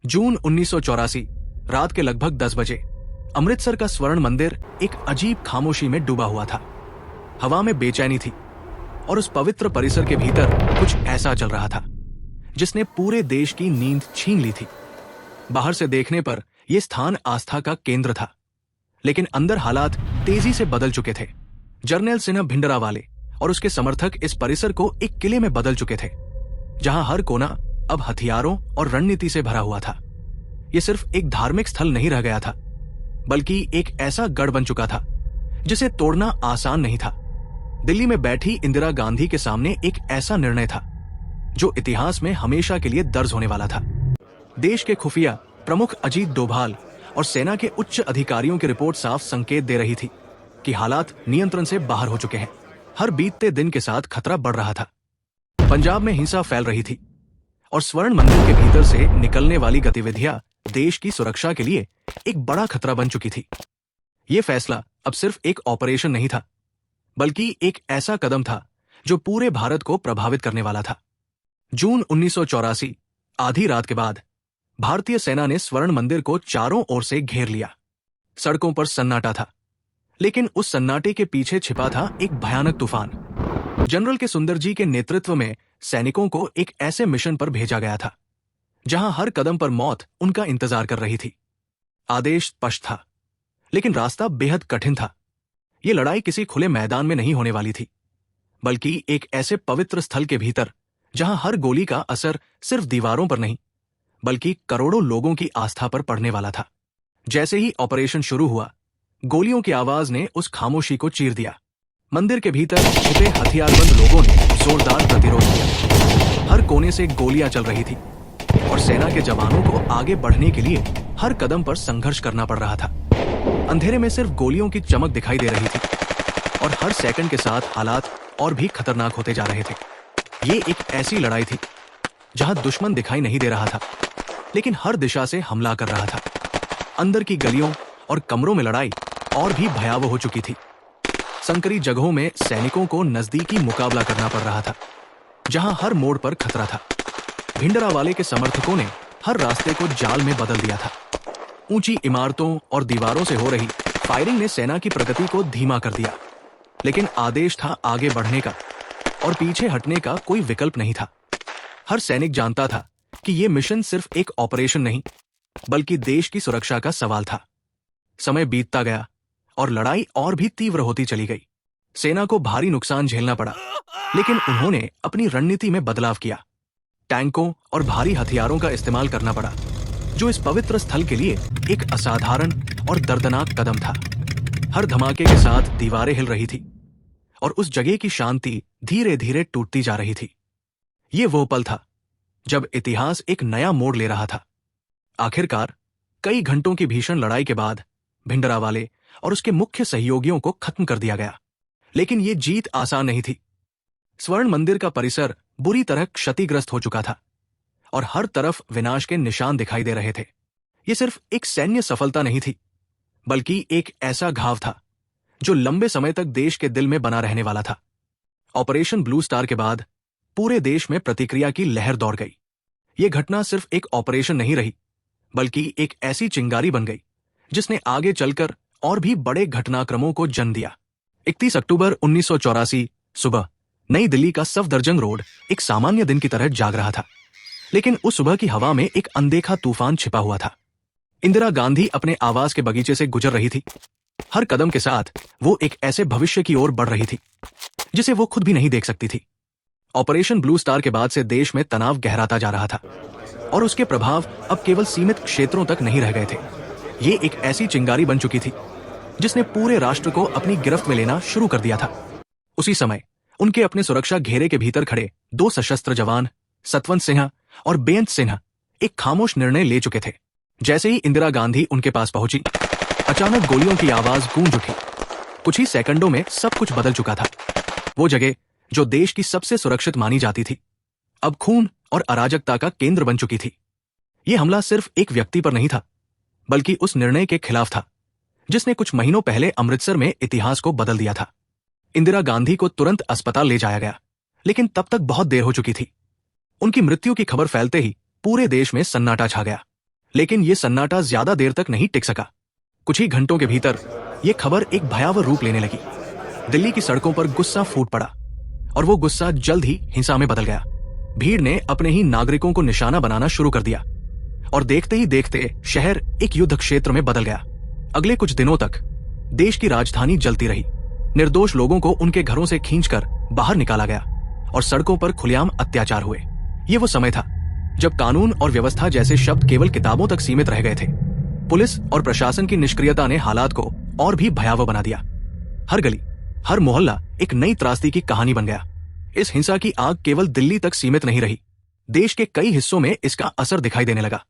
जून 1984 रात के लगभग 10 बजे अमृतसर का स्वर्ण मंदिर एक अजीब खामोशी में डूबा हुआ था। हवा में बेचैनी थी और उस पवित्र परिसर के भीतर कुछ ऐसा चल रहा था जिसने पूरे देश की नींद छीन ली थी। बाहर से देखने पर यह स्थान आस्था का केंद्र था, लेकिन अंदर हालात तेजी से बदल चुके थे। जर्नैल सिन्हा भिंडरावाले और उसके समर्थक इस परिसर को एक किले में बदल चुके थे, जहां हर कोना अब हथियारों और रणनीति से भरा हुआ था। यह सिर्फ एक धार्मिक स्थल नहीं रह गया था, बल्कि एक ऐसा गढ़ बन चुका था जिसे तोड़ना आसान नहीं था। दिल्ली में बैठी इंदिरा गांधी के सामने एक ऐसा निर्णय था जो इतिहास में हमेशा के लिए दर्ज होने वाला था। देश के खुफिया प्रमुख अजीत डोभाल और सेना के उच्च अधिकारियों की रिपोर्ट साफ संकेत दे रही थी कि हालात नियंत्रण से बाहर हो चुके हैं। हर बीतते दिन के साथ खतरा बढ़ रहा था। पंजाब में हिंसा फैल रही थी और स्वर्ण मंदिर के भीतर से निकलने वाली गतिविधियां देश की सुरक्षा के लिए एक बड़ा खतरा बन चुकी थी। यह फैसला अब सिर्फ एक ऑपरेशन नहीं था, बल्कि एक ऐसा कदम था जो पूरे भारत को प्रभावित करने वाला था। जून 1984 आधी रात के बाद भारतीय सेना ने स्वर्ण मंदिर को चारों ओर से घेर लिया। सड़कों पर सन्नाटा था, लेकिन उस सन्नाटे के पीछे छिपा था एक भयानक तूफान। जनरल के सुंदर जी के नेतृत्व में सैनिकों को एक ऐसे मिशन पर भेजा गया था जहां हर कदम पर मौत उनका इंतजार कर रही थी। आदेश स्पष्ट था, लेकिन रास्ता बेहद कठिन था। यह लड़ाई किसी खुले मैदान में नहीं होने वाली थी, बल्कि एक ऐसे पवित्र स्थल के भीतर जहां हर गोली का असर सिर्फ दीवारों पर नहीं, बल्कि करोड़ों लोगों की आस्था पर पड़ने वाला था। जैसे ही ऑपरेशन शुरू हुआ, गोलियों की आवाज ने उस खामोशी को चीर दिया। मंदिर के भीतर छिपे हथियारबंद लोगों ने जोरदार प्रतिरोध किया। हर कोने से गोलियां चल रही थी और सेना के जवानों को आगे बढ़ने के लिए हर कदम पर संघर्ष करना पड़ रहा था। अंधेरे में सिर्फ गोलियों की चमक दिखाई दे रही थी और हर सेकंड के साथ हालात और भी खतरनाक होते जा रहे थे। ये एक ऐसी लड़ाई थी जहां दुश्मन दिखाई नहीं दे रहा था, लेकिन हर दिशा से हमला कर रहा था। अंदर की गलियों और कमरों में लड़ाई और भी भयावह हो चुकी थी। संकरी जगहों में सैनिकों को नजदीकी मुकाबला करना पड़ रहा था, जहां हर मोड़ पर खतरा था। भिंडरावाले के समर्थकों ने हर रास्ते को जाल में बदल दिया था। ऊंची इमारतों और दीवारों से हो रही फायरिंग ने सेना की प्रगति को धीमा कर दिया, लेकिन आदेश था आगे बढ़ने का और पीछे हटने का कोई विकल्प नहीं था। हर सैनिक जानता था कि यह मिशन सिर्फ एक ऑपरेशन नहीं, बल्कि देश की सुरक्षा का सवाल था। समय बीतता गया और लड़ाई और भी तीव्र होती चली गई। सेना को भारी नुकसान झेलना पड़ा, लेकिन उन्होंने अपनी रणनीति में बदलाव किया। टैंकों और भारी हथियारों का इस्तेमाल करना पड़ा, जो इस पवित्र स्थल के लिए एक असाधारण और दर्दनाक कदम था। हर धमाके के साथ दीवारें हिल रही थी और उस जगह की शांति धीरे धीरे टूटती जा रही थी। ये वो पल था जब इतिहास एक नया मोड़ ले रहा था। आखिरकार कई घंटों की भीषण लड़ाई के बाद भिंडरावाले और उसके मुख्य सहयोगियों को खत्म कर दिया गया, लेकिन ये जीत आसान नहीं थी। स्वर्ण मंदिर का परिसर बुरी तरह क्षतिग्रस्त हो चुका था और हर तरफ विनाश के निशान दिखाई दे रहे थे। यह सिर्फ एक सैन्य सफलता नहीं थी, बल्कि एक ऐसा घाव था जो लंबे समय तक देश के दिल में बना रहने वाला था। ऑपरेशन ब्लू स्टार के बाद पूरे देश में प्रतिक्रिया की लहर दौड़ गई। यह घटना सिर्फ एक ऑपरेशन नहीं रही, बल्कि एक ऐसी चिंगारी बन गई जिसने आगे चलकर और भी बड़े घटनाक्रमों को जन्म दिया। 31 अक्टूबर 1984 सुबह नई दिल्ली का सफदरजंग रोड एक सामान्य दिन की तरह जाग रहा था, लेकिन उस सुबह की हवा में एक अनदेखा तूफान छिपा हुआ था। इंदिरा गांधी अपने आवास के बगीचे से गुजर रही थी। हर कदम के साथ वो एक ऐसे भविष्य की ओर बढ़ रही थी जिसे वो खुद भी नहीं देख सकती थी। ऑपरेशन ब्लू स्टार के बाद से देश में तनाव गहराता जा रहा था और उसके प्रभाव अब केवल सीमित क्षेत्रों तक नहीं रह गए थे। ये एक ऐसी चिंगारी बन चुकी थी जिसने पूरे राष्ट्र को अपनी गिरफ्त में लेना शुरू कर दिया था। उसी समय उनके अपने सुरक्षा घेरे के भीतर खड़े दो सशस्त्र जवान सतवंत सिन्हा और बेअंत सिन्हा एक खामोश निर्णय ले चुके थे। जैसे ही इंदिरा गांधी उनके पास पहुंची, अचानक गोलियों की आवाज गूंज उठी। कुछ ही सेकंडों में सब कुछ बदल चुका था। वो जगह जो देश की सबसे सुरक्षित मानी जाती थी, अब खून और अराजकता का केंद्र बन चुकी थी। यह हमला सिर्फ एक व्यक्ति पर नहीं था, बल्कि उस निर्णय के खिलाफ था जिसने कुछ महीनों पहले अमृतसर में इतिहास को बदल दिया था। इंदिरा गांधी को तुरंत अस्पताल ले जाया गया, लेकिन तब तक बहुत देर हो चुकी थी। उनकी मृत्यु की खबर फैलते ही पूरे देश में सन्नाटा छा गया। लेकिन ये सन्नाटा ज्यादा देर तक नहीं टिक सका। कुछ ही घंटों के भीतर ये खबर एक भयावह रूप लेने लगी। दिल्ली की सड़कों पर गुस्सा फूट पड़ा और वो गुस्सा जल्द ही हिंसा में बदल गया। भीड़ ने अपने ही नागरिकों को निशाना बनाना शुरू कर दिया और देखते ही देखते शहर एक युद्ध क्षेत्र में बदल गया। अगले कुछ दिनों तक देश की राजधानी जलती रही। निर्दोष लोगों को उनके घरों से खींचकर बाहर निकाला गया और सड़कों पर खुलेआम अत्याचार हुए। ये वो समय था जब कानून और व्यवस्था जैसे शब्द केवल किताबों तक सीमित रह गए थे। पुलिस और प्रशासन की निष्क्रियता ने हालात को और भी भयावह बना दिया। हर गली, हर मोहल्ला एक नई त्रासदी की कहानी बन गया। इस हिंसा की आग केवल दिल्ली तक सीमित नहीं रही, देश के कई हिस्सों में इसका असर दिखाई देने लगा।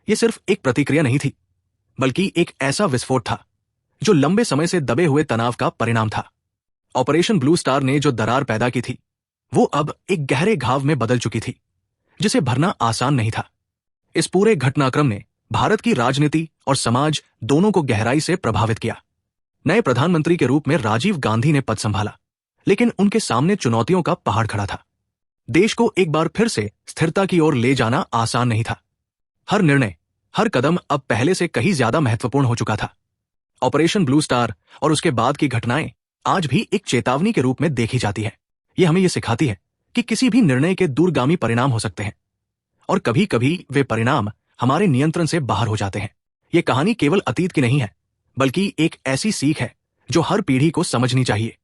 यह सिर्फ एक प्रतिक्रिया नहीं थी, बल्कि एक ऐसा विस्फोट था जो लंबे समय से दबे हुए तनाव का परिणाम था। ऑपरेशन ब्लू स्टार ने जो दरार पैदा की थी, वो अब एक गहरे घाव में बदल चुकी थी, जिसे भरना आसान नहीं था। इस पूरे घटनाक्रम ने भारत की राजनीति और समाज दोनों को गहराई से प्रभावित किया। नए प्रधानमंत्री के रूप में राजीव गांधी ने पद संभाला, लेकिन उनके सामने चुनौतियों का पहाड़ खड़ा था। देश को एक बार फिर से स्थिरता की ओर ले जाना आसान नहीं था। हर निर्णय, हर कदम अब पहले से कहीं ज्यादा महत्वपूर्ण हो चुका था। ऑपरेशन ब्लू स्टार और उसके बाद की घटनाएं आज भी एक चेतावनी के रूप में देखी जाती है। ये हमें ये सिखाती है कि किसी भी निर्णय के दूरगामी परिणाम हो सकते हैं और कभी कभी वे परिणाम हमारे नियंत्रण से बाहर हो जाते हैं। ये कहानी केवल अतीत की नहीं है, बल्कि एक ऐसी सीख है जो हर पीढ़ी को समझनी चाहिए।